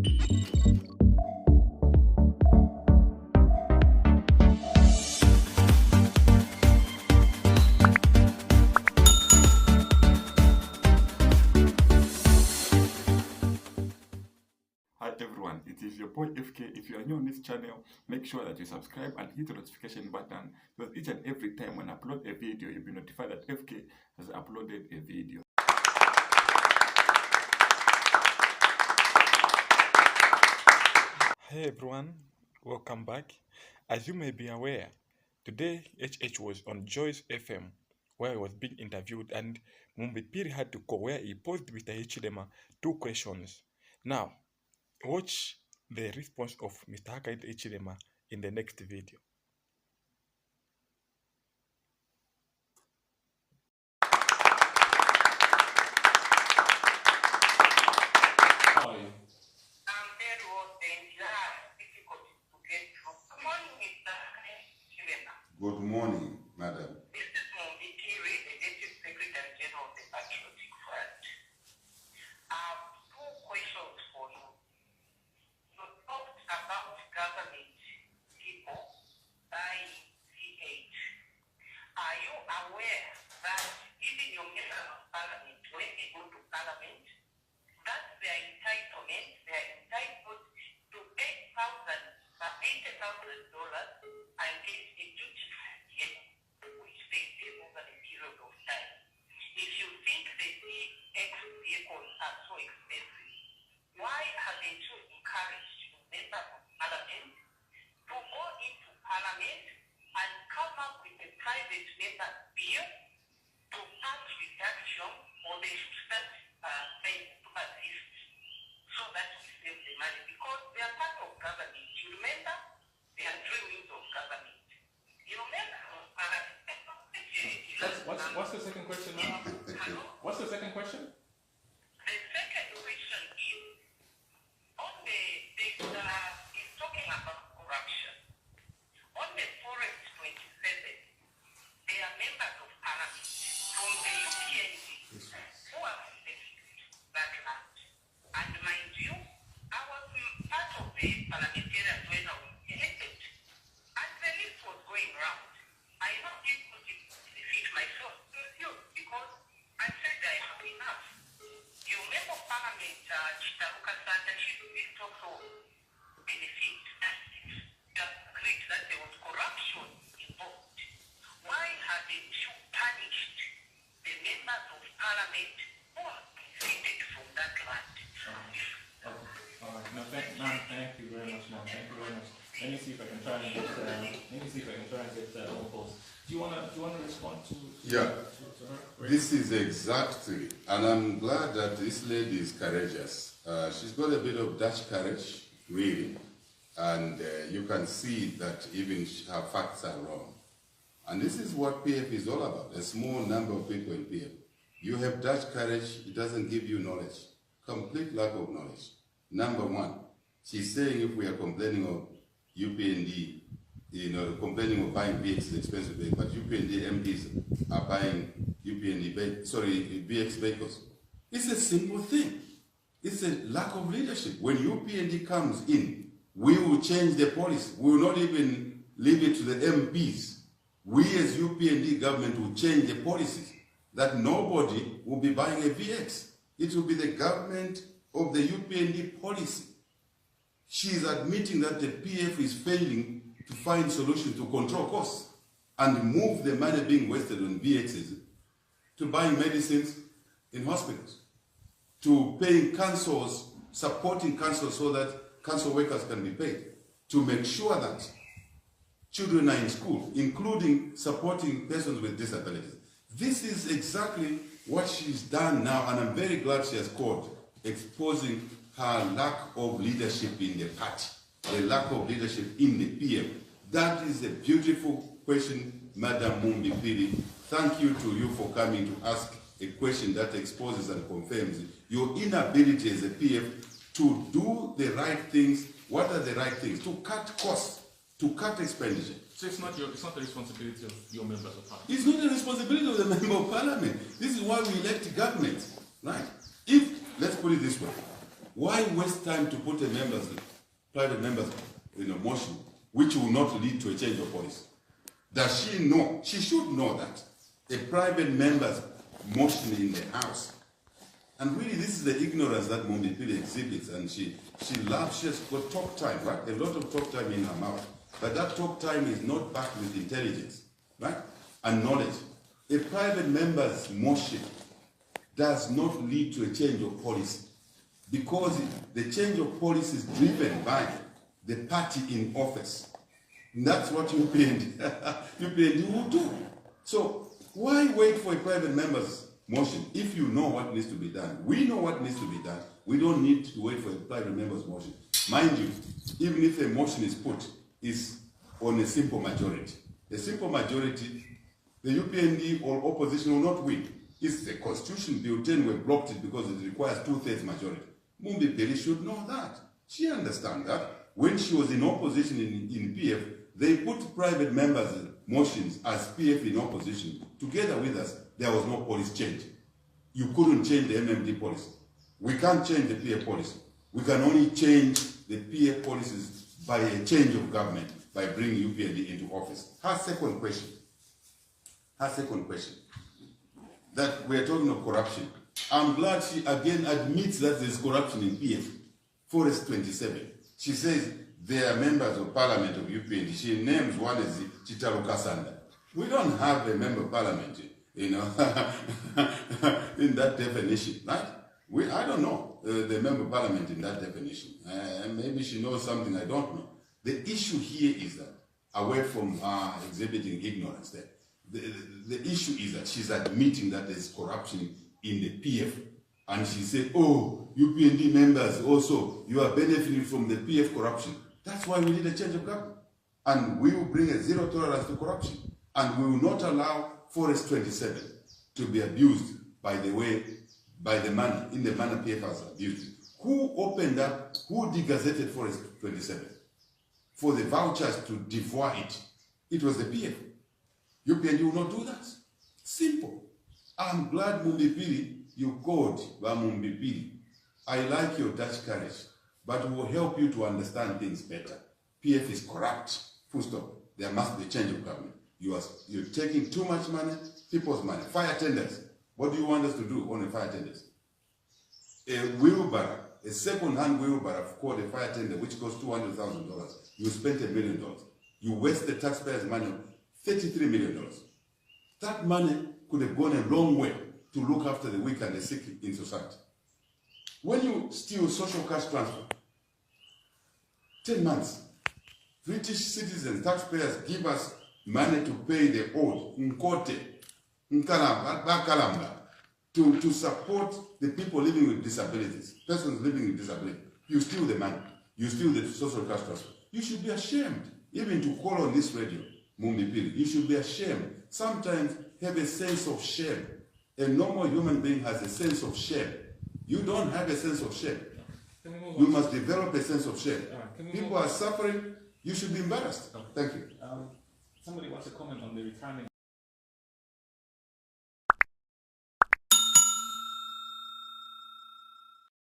Hi everyone, it is your boy FK. If you are new on this channel, make sure that you subscribe and hit the notification button, because each and every time when I upload a video, you'll be notified that FK has uploaded a video. Hey everyone, welcome back. As you may be aware, today HH was on Joyce FM where he was being interviewed, and Mumbi Phiri had to call where he posed Mr. Hichilema 2 questions. Now, watch the response of Mr. Hakainde Hichilema in the next video. How are you? I'm very well, thank you. Difficult to get through. Good morning, Mr. Hichilema. Good morning, madam. This is Mumbi Phiri, the Deputy Secretary General of the Patriotic Front. I have 2 questions for you. You talked about government people buying VH. Are you aware that even your members of parliament, when they go to parliament, that's their entitlement, they are entitled to $80,000 and get a duty-free year, which they pay over a period of time. If you think the CX vehicles are so expensive, why haven't you encouraged members of parliament to go into parliament and come up with a private member bill to tax reduction, or they should start paying to assist so that we save the money, because they are part of government. You remember? They are 3 wings of government. You remember? What's the second question now? Hello? What's the second question? The second question is, on the is talking about corruption. On the Forest 27, they are members of parliament from the UPND who have benefited that land. And mind you, I was part of the parliamentarians when I was elected. And the list was going round. I not able to defeat myself because I said I have enough. You remember Parliament, Chitaruka Santa, she also benefit. They agreed that there was corruption involved. Why haven't you punished the members of Parliament who have benefited from that land? Okay. All right. No, thank you very much, ma'am. Thank you very much. Let me see if I can try and get more calls. Do you wanna respond to Yeah. to her? This is exactly, and I'm glad that this lady is courageous. She's got a bit of Dutch courage, really, and you can see that even her facts are wrong. And this is what PF is all about, a small number of people in PF. You have Dutch courage, it doesn't give you knowledge. Complete lack of knowledge. Number one, she's saying if we are complaining of UPND, complaining of buying VX expensive vehicles, but UPND MPs are buying VX vehicles. It's a simple thing. It's a lack of leadership. When UPND comes in, we will change the policy. We will not even leave it to the MPs. We as UPND government will change the policies that nobody will be buying a VX. It will be the government of the UPND policy. She is admitting that the PF is failing to find solutions to control costs and move the money being wasted on VXs to buying medicines in hospitals, to paying councils, supporting councils so that council workers can be paid, to make sure that children are in school, including supporting persons with disabilities. This is exactly what she's done now, and I'm very glad she has called, exposing her lack of leadership in the party, the lack of leadership in the PM. That is a beautiful question, Madam Mumbi Phiri. Thank you to you for coming to ask a question that exposes and confirms your inability as a PF to do the right things. What are the right things? To cut costs, to cut expenditure. So it's not the responsibility of your members of parliament. It's not the responsibility of the member of parliament. This is why we elect government, right? Let's put it this way. Why waste time to put a private members in a motion which will not lead to a change of policy? Does she know? She should know that a private member's motion in the House. And really, this is the ignorance that Mumbi Phiri exhibits, and she loves, she has got talk time, right? A lot of talk time in her mouth. But that talk time is not backed with intelligence, right? And knowledge. A private member's motion does not lead to a change of policy, because the change of policy is driven by the party in office. And that's what UPND will do. So why wait for a private member's motion if you know what needs to be done? We know what needs to be done. We don't need to wait for a private member's motion. Mind you, even if a motion is put, is on a simple majority. A simple majority, the UPND or opposition will not win. If the Constitution Bill 10 were blocked it because it requires 2/3 majority. Mumbi Phiri should know that. She understands that. When she was in opposition in PF, they put private members' motions as PF in opposition. Together with us, there was no policy change. You couldn't change the MMD policy. We can't change the PF policy. We can only change the PF policies by a change of government, by bringing UPND into office. Her second question, that we're talking of corruption. I'm glad she again admits that there's corruption in PF. Forest 27. She says they are members of parliament of UPND. She names one as Chitalo Kasanda. We don't have a member of parliament, you know, in that definition, right? I don't know the member of parliament in that definition. Maybe she knows something I don't know. The issue here is that, away from exhibiting ignorance there, the issue is that she's admitting that there's corruption in the PF. And she said, oh, UPND members also, you are benefiting from the PF corruption. That's why we need a change of government. And we will bring a zero tolerance to corruption. And we will not allow Forest 27 to be abused by the money, in the manner PF has abused it. Who opened up, who degazetted Forest 27? For the vouchers to devour it. It was the PF. UPND will not do that. Simple. I'm glad Mumbi Phiri, you called Mumbi Phiri. I like your Dutch courage, but it will help you to understand things better. PF is corrupt. Full stop. There must be a change of government. You're taking too much money, people's money. Fire tenders. What do you want us to do on the fire tenders? A wheelbarrow, a second-hand wheelbarrow called a fire tender, which costs $200,000. You spent $1 million. You waste the taxpayers' money, $33 million. That money could have gone a long way to look after the weak and the sick in society. When you steal social cash transfer, 10 months, British citizens, taxpayers give us money to pay the old, Nkote, Nkalamba, to support the people living with disabilities, persons living with disabilities. You steal the money. You steal the social cash transfer. You should be ashamed, even to call on this radio, Mumbi Phiri. You should be ashamed. Sometimes have a sense of shame. A normal human being has a sense of shame. You don't have a sense of shame. You must develop a sense of shame. People are suffering. You should be embarrassed. Thank you. Somebody wants to comment on the retirement